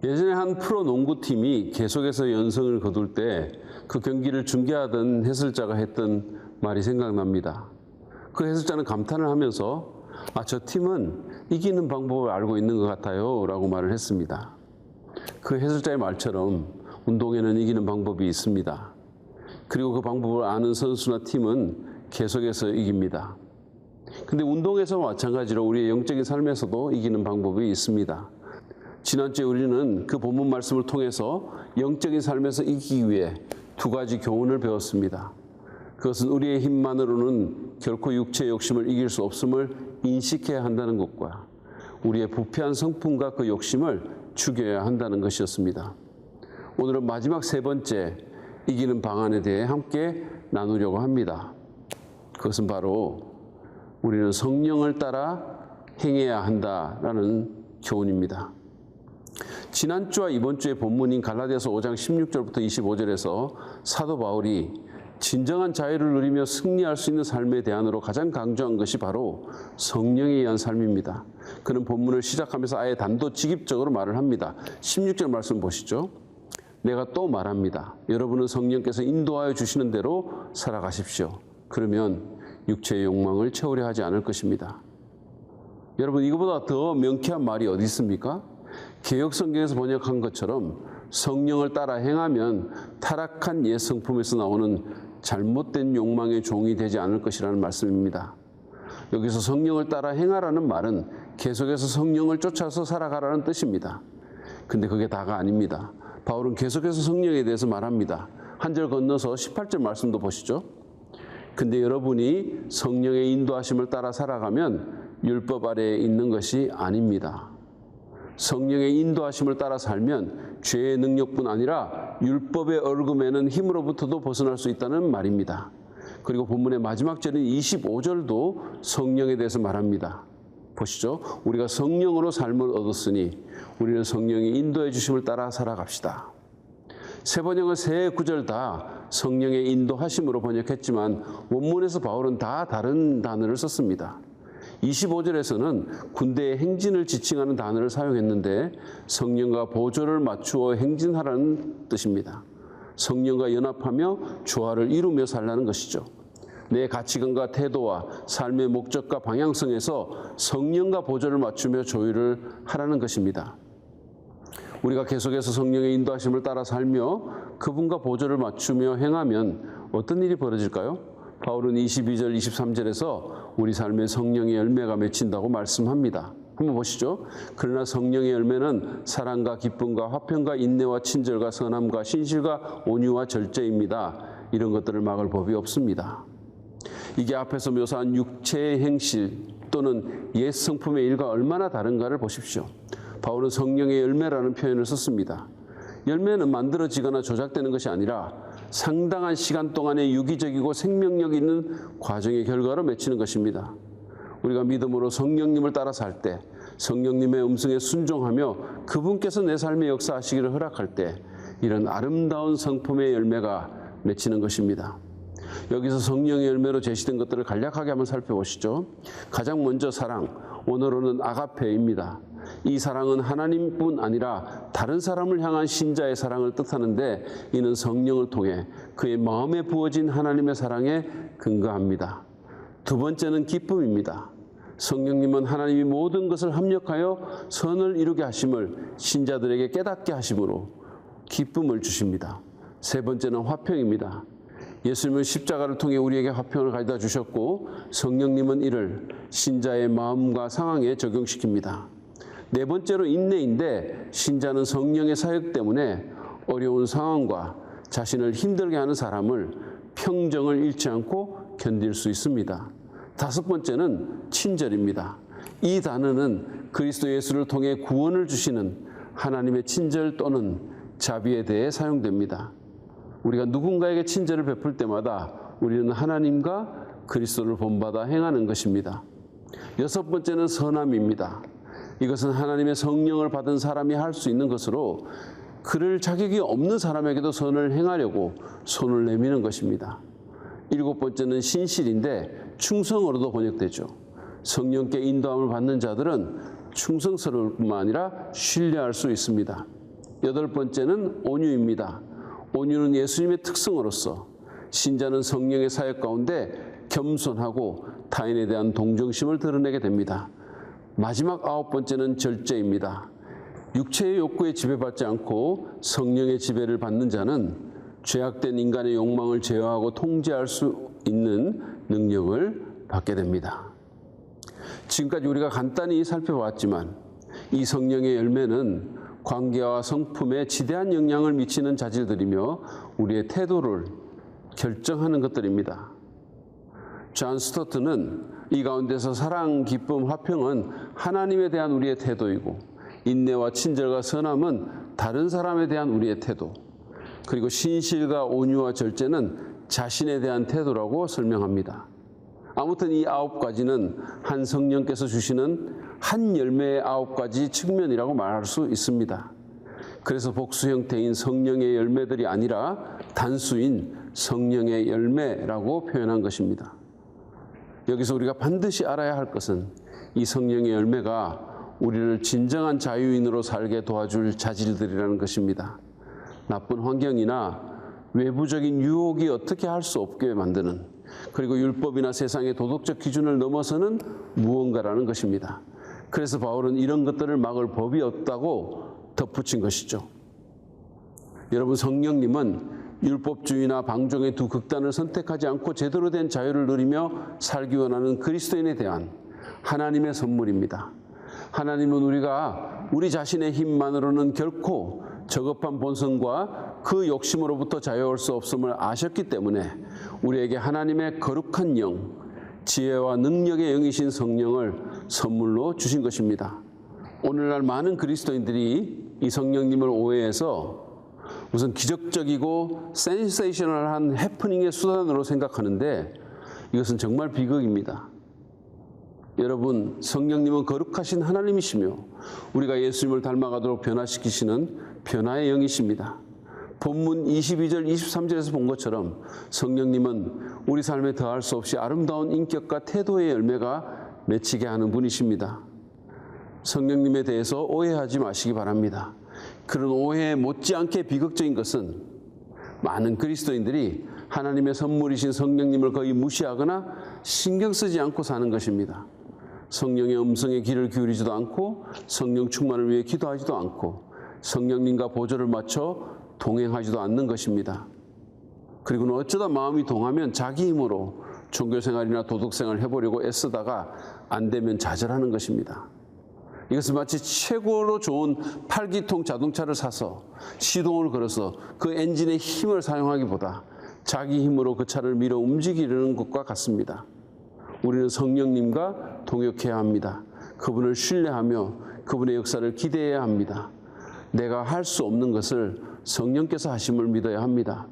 예전에 한 프로 농구팀이 계속해서 연승을 거둘 때 그 경기를 중계하던 해설자가 했던 말이 생각납니다. 그 해설자는 감탄을 하면서 저 팀은 이기는 방법을 알고 있는 것 같아요 라고 말을 했습니다. 그 해설자의 말처럼 운동에는 이기는 방법이 있습니다. 그리고 그 방법을 아는 선수나 팀은 계속해서 이깁니다. 근데 운동에서 마찬가지로 우리의 영적인 삶에서도 이기는 방법이 있습니다. 지난주에 우리는 그 본문 말씀을 통해서 영적인 삶에서 이기기 위해 두 가지 교훈을 배웠습니다. 그것은 우리의 힘만으로는 결코 육체의 욕심을 이길 수 없음을 인식해야 한다는 것과 우리의 부패한 성품과 그 욕심을 죽여야 한다는 것이었습니다. 오늘은 마지막 세 번째 이기는 방안에 대해 함께 나누려고 합니다. 그것은 바로 우리는 성령을 따라 행해야 한다라는 교훈입니다. 지난주와 이번 주의 본문인 갈라디아서 5장 16절부터 25절에서 사도 바울이 진정한 자유를 누리며 승리할 수 있는 삶의 대안으로 가장 강조한 것이 바로 성령에 의한 삶입니다. 그는 본문을 시작하면서 아예 단도직입적으로 말을 합니다. 16절 말씀 보시죠. 내가 또 말합니다. 여러분은 성령께서 인도하여 주시는 대로 살아가십시오. 그러면 육체의 욕망을 채우려 하지 않을 것입니다. 여러분, 이거보다 더 명쾌한 말이 어디 있습니까? 개역성경에서 번역한 것처럼 성령을 따라 행하면 타락한 옛 성품에서 나오는 잘못된 욕망의 종이 되지 않을 것이라는 말씀입니다. 여기서 성령을 따라 행하라는 말은 계속해서 성령을 쫓아서 살아가라는 뜻입니다. 근데 그게 다가 아닙니다. 바울은 계속해서 성령에 대해서 말합니다. 한 절 건너서 18절 말씀도 보시죠. 근데 여러분이 성령의 인도하심을 따라 살아가면 율법 아래에 있는 것이 아닙니다. 성령의 인도하심을 따라 살면 죄의 능력뿐 아니라 율법의 얼금에는 힘으로부터도 벗어날 수 있다는 말입니다. 그리고 본문의 마지막 절인 25절도 성령에 대해서 말합니다. 보시죠. 우리가 성령으로 삶을 얻었으니 우리는 성령이 인도해 주심을 따라 살아갑시다. 세 번역은 세 구절 다 성령의 인도하심으로 번역했지만 원문에서 바울은 다 다른 단어를 썼습니다. 25절에서는 군대의 행진을 지칭하는 단어를 사용했는데 성령과 보조를 맞추어 행진하라는 뜻입니다. 성령과 연합하며 조화를 이루며 살라는 것이죠. 내 가치관과 태도와 삶의 목적과 방향성에서 성령과 보조를 맞추며 조율을 하라는 것입니다. 우리가 계속해서 성령의 인도하심을 따라 살며 그분과 보조를 맞추며 행하면 어떤 일이 벌어질까요? 바울은 22절, 23절에서 우리 삶의 성령의 열매가 맺힌다고 말씀합니다. 한번 보시죠. 그러나 성령의 열매는 사랑과 기쁨과 화평과 인내와 친절과 선함과 신실과 온유와 절제입니다. 이런 것들을 막을 법이 없습니다. 이게 앞에서 묘사한 육체의 행실 또는 옛 성품의 일과 얼마나 다른가를 보십시오. 바울은 성령의 열매라는 표현을 썼습니다. 열매는 만들어지거나 조작되는 것이 아니라 상당한 시간 동안의 유기적이고 생명력 있는 과정의 결과로 맺히는 것입니다. 우리가 믿음으로 성령님을 따라 살 때, 성령님의 음성에 순종하며 그분께서 내 삶에 역사하시기를 허락할 때 이런 아름다운 성품의 열매가 맺히는 것입니다. 여기서 성령의 열매로 제시된 것들을 간략하게 한번 살펴보시죠. 가장 먼저 사랑, 오늘로는 아가페입니다. 이 사랑은 하나님뿐 아니라 다른 사람을 향한 신자의 사랑을 뜻하는데 이는 성령을 통해 그의 마음에 부어진 하나님의 사랑에 근거합니다. 두 번째는 기쁨입니다. 성령님은 하나님이 모든 것을 합력하여 선을 이루게 하심을 신자들에게 깨닫게 하심으로 기쁨을 주십니다. 세 번째는 화평입니다. 예수님은 십자가를 통해 우리에게 화평을 가져다 주셨고 성령님은 이를 신자의 마음과 상황에 적용시킵니다. 네 번째로 인내인데 신자는 성령의 사역 때문에 어려운 상황과 자신을 힘들게 하는 사람을 평정을 잃지 않고 견딜 수 있습니다. 다섯 번째는 친절입니다. 이 단어는 그리스도 예수를 통해 구원을 주시는 하나님의 친절 또는 자비에 대해 사용됩니다. 우리가 누군가에게 친절을 베풀 때마다 우리는 하나님과 그리스도를 본받아 행하는 것입니다. 여섯 번째는 선함입니다. 이것은 하나님의 성령을 받은 사람이 할 수 있는 것으로 그럴 자격이 없는 사람에게도 선을 행하려고 손을 내미는 것입니다. 일곱 번째는 신실인데 충성으로도 번역되죠. 성령께 인도함을 받는 자들은 충성스러울 뿐만 아니라 신뢰할 수 있습니다. 8번째는 온유입니다. 온유는 예수님의 특성으로서 신자는 성령의 사역 가운데 겸손하고 타인에 대한 동정심을 드러내게 됩니다. 마지막 9번째는 절제입니다. 육체의 욕구에 지배받지 않고 성령의 지배를 받는 자는 죄악된 인간의 욕망을 제어하고 통제할 수 있는 능력을 받게 됩니다. 지금까지 우리가 간단히 살펴봤지만 이 성령의 열매는 관계와 성품에 지대한 영향을 미치는 자질들이며 우리의 태도를 결정하는 것들입니다. 존 스토트는 이 가운데서 사랑, 기쁨, 화평은 하나님에 대한 우리의 태도이고 인내와 친절과 선함은 다른 사람에 대한 우리의 태도, 그리고 신실과 온유와 절제는 자신에 대한 태도라고 설명합니다. 아무튼 이 9가지는 한 성령께서 주시는 한 열매의 9가지 측면이라고 말할 수 있습니다. 그래서 복수 형태인 성령의 열매들이 아니라 단수인 성령의 열매라고 표현한 것입니다. 여기서 우리가 반드시 알아야 할 것은 이 성령의 열매가 우리를 진정한 자유인으로 살게 도와줄 자질들이라는 것입니다. 나쁜 환경이나 외부적인 유혹이 어떻게 할 수 없게 만드는, 그리고 율법이나 세상의 도덕적 기준을 넘어서는 무언가라는 것입니다. 그래서 바울은 이런 것들을 막을 법이 없다고 덧붙인 것이죠. 여러분, 성령님은 율법주의나 방종의 두 극단을 선택하지 않고 제대로 된 자유를 누리며 살기 원하는 그리스도인에 대한 하나님의 선물입니다. 하나님은 우리가 우리 자신의 힘만으로는 결코 저급한 본성과 그 욕심으로부터 자유할 수 없음을 아셨기 때문에 우리에게 하나님의 거룩한 영, 지혜와 능력의 영이신 성령을 선물로 주신 것입니다. 오늘날 많은 그리스도인들이 이 성령님을 오해해서 우선 기적적이고 센세이셔널한 해프닝의 수단으로 생각하는데 이것은 정말 비극입니다. 여러분, 성령님은 거룩하신 하나님이시며 우리가 예수님을 닮아가도록 변화시키시는 변화의 영이십니다. 본문 22절, 23절에서 본 것처럼 성령님은 우리 삶에 더할 수 없이 아름다운 인격과 태도의 열매가 맺히게 하는 분이십니다. 성령님에 대해서 오해하지 마시기 바랍니다. 그런 오해에 못지않게 비극적인 것은 많은 그리스도인들이 하나님의 선물이신 성령님을 거의 무시하거나 신경 쓰지 않고 사는 것입니다. 성령의 음성에 귀를 기울이지도 않고 성령 충만을 위해 기도하지도 않고 성령님과 보조를 맞춰 동행하지도 않는 것입니다. 그리고는 어쩌다 마음이 동하면 자기 힘으로 종교생활이나 도덕생활을 해보려고 애쓰다가 안 되면 좌절하는 것입니다. 이것은 마치 최고로 좋은 8기통 자동차를 사서 시동을 걸어서 그 엔진의 힘을 사용하기보다 자기 힘으로 그 차를 밀어 움직이려는 것과 같습니다. 우리는 성령님과 동역해야 합니다. 그분을 신뢰하며 그분의 역사를 기대해야 합니다. 내가 할 수 없는 것을 성령께서 하심을 믿어야 합니다.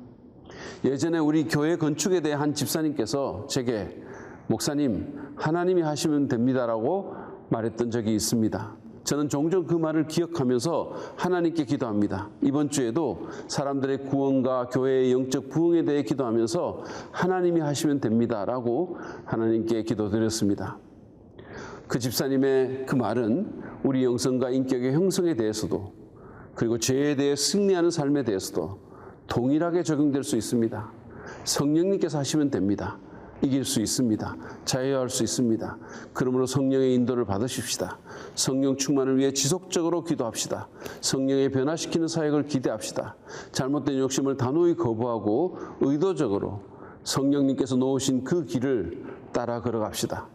예전에 우리 교회 건축에 대해 한 집사님께서 제게 목사님, 하나님이 하시면 됩니다라고 말했던 적이 있습니다. 저는 종종 그 말을 기억하면서 하나님께 기도합니다. 이번 주에도 사람들의 구원과 교회의 영적 부흥에 대해 기도하면서 하나님이 하시면 됩니다라고 하나님께 기도드렸습니다. 그 집사님의 그 말은 우리 영성과 인격의 형성에 대해서도 그리고 죄에 대해 승리하는 삶에 대해서도 동일하게 적용될 수 있습니다. 성령님께서 하시면 됩니다. 이길 수 있습니다. 자유할 수 있습니다. 그러므로 성령의 인도를 받으십시다. 성령 충만을 위해 지속적으로 기도합시다. 성령의 변화시키는 사역을 기대합시다. 잘못된 욕심을 단호히 거부하고 의도적으로 성령님께서 놓으신 그 길을 따라 걸어갑시다.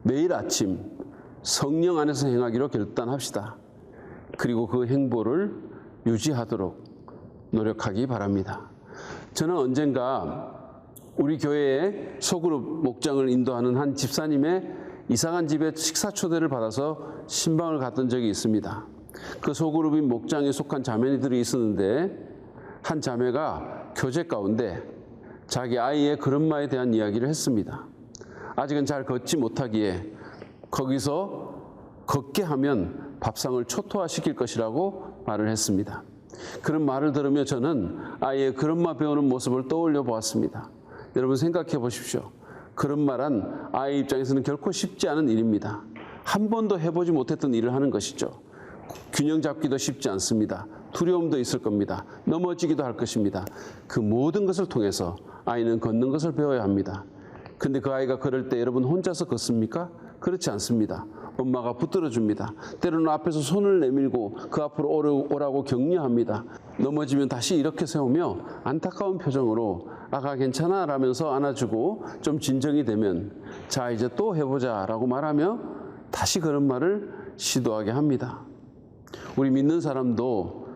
매일 아침 성령 안에서 행하기로 결단합시다. 그리고 그 행보를 유지하도록 노력하기 바랍니다. 저는 언젠가 우리 교회에 소그룹 목장을 인도하는 한 집사님의 이상한 집에 식사 초대를 받아서 신방을 갔던 적이 있습니다. 그 소그룹인 목장에 속한 자매들이 있었는데 한 자매가 교제 가운데 자기 아이의 걸음마에 대한 이야기를 했습니다. 아직은 잘 걷지 못하기에 거기서 걷게 하면 밥상을 초토화시킬 것이라고 말을 했습니다. 그런 말을 들으며 저는 아이의 걸음마 배우는 모습을 떠올려 보았습니다. 여러분 생각해 보십시오. 그런 말은 아이 입장에서는 결코 쉽지 않은 일입니다. 한 번도 해보지 못했던 일을 하는 것이죠. 균형 잡기도 쉽지 않습니다. 두려움도 있을 겁니다. 넘어지기도 할 것입니다. 그 모든 것을 통해서 아이는 걷는 것을 배워야 합니다. 근데 그 아이가 걸을 때 여러분 혼자서 걷습니까? 그렇지 않습니다. 엄마가 붙들어 줍니다. 때로는 앞에서 손을 내밀고 그 앞으로 오라고 격려합니다. 넘어지면 다시 이렇게 세우며 안타까운 표정으로 아가 괜찮아 라면서 안아주고 좀 진정이 되면 자 이제 또 해보자 라고 말하며 다시 걸음마를 시도하게 합니다. 우리 믿는 사람도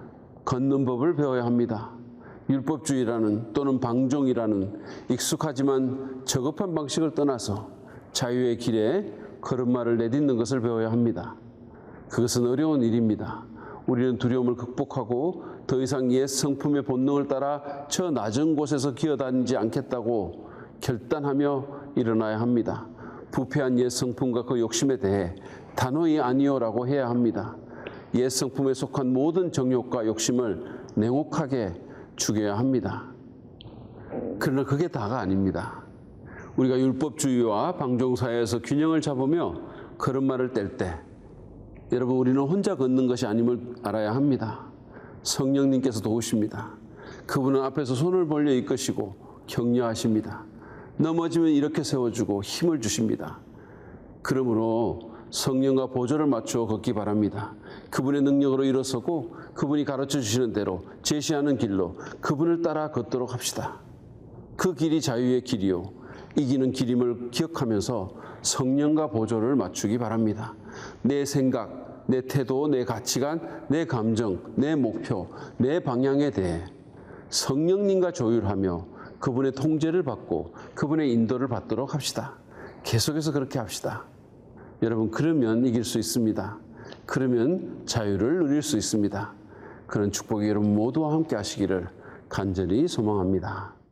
걷는 법을 배워야 합니다. 율법주의라는 또는 방종이라는 익숙하지만 저급한 방식을 떠나서 자유의 길에 걸음마를 내딛는 것을 배워야 합니다. 그것은 어려운 일입니다. 우리는 두려움을 극복하고 더 이상 옛 성품의 본능을 따라 저 낮은 곳에서 기어다니지 않겠다고 결단하며 일어나야 합니다. 부패한 옛 성품과 그 욕심에 대해 단호히 아니요라고 해야 합니다. 옛 성품에 속한 모든 정욕과 욕심을 냉혹하게 죽여야 합니다. 그러나 그게 다가 아닙니다. 우리가 율법주의와 방종사회에서 균형을 잡으며 걸음마를 뗄 때 여러분 우리는 혼자 걷는 것이 아님을 알아야 합니다. 성령님께서 도우십니다. 그분은 앞에서 손을 벌려 이끄시고 격려하십니다. 넘어지면 이렇게 세워주고 힘을 주십니다. 그러므로 성령과 보조를 맞추어 걷기 바랍니다. 그분의 능력으로 일어서고 그분이 가르쳐 주시는 대로 제시하는 길로 그분을 따라 걷도록 합시다. 그 길이 자유의 길이요 이기는 길임을 기억하면서 성령과 보조를 맞추기 바랍니다. 내 생각, 내 태도, 내 가치관, 내 감정, 내 목표, 내 방향에 대해 성령님과 조율하며 그분의 통제를 받고 그분의 인도를 받도록 합시다. 계속해서 그렇게 합시다. 여러분 그러면 이길 수 있습니다. 그러면 자유를 누릴 수 있습니다. 그런 축복이 여러분 모두와 함께 하시기를 간절히 소망합니다.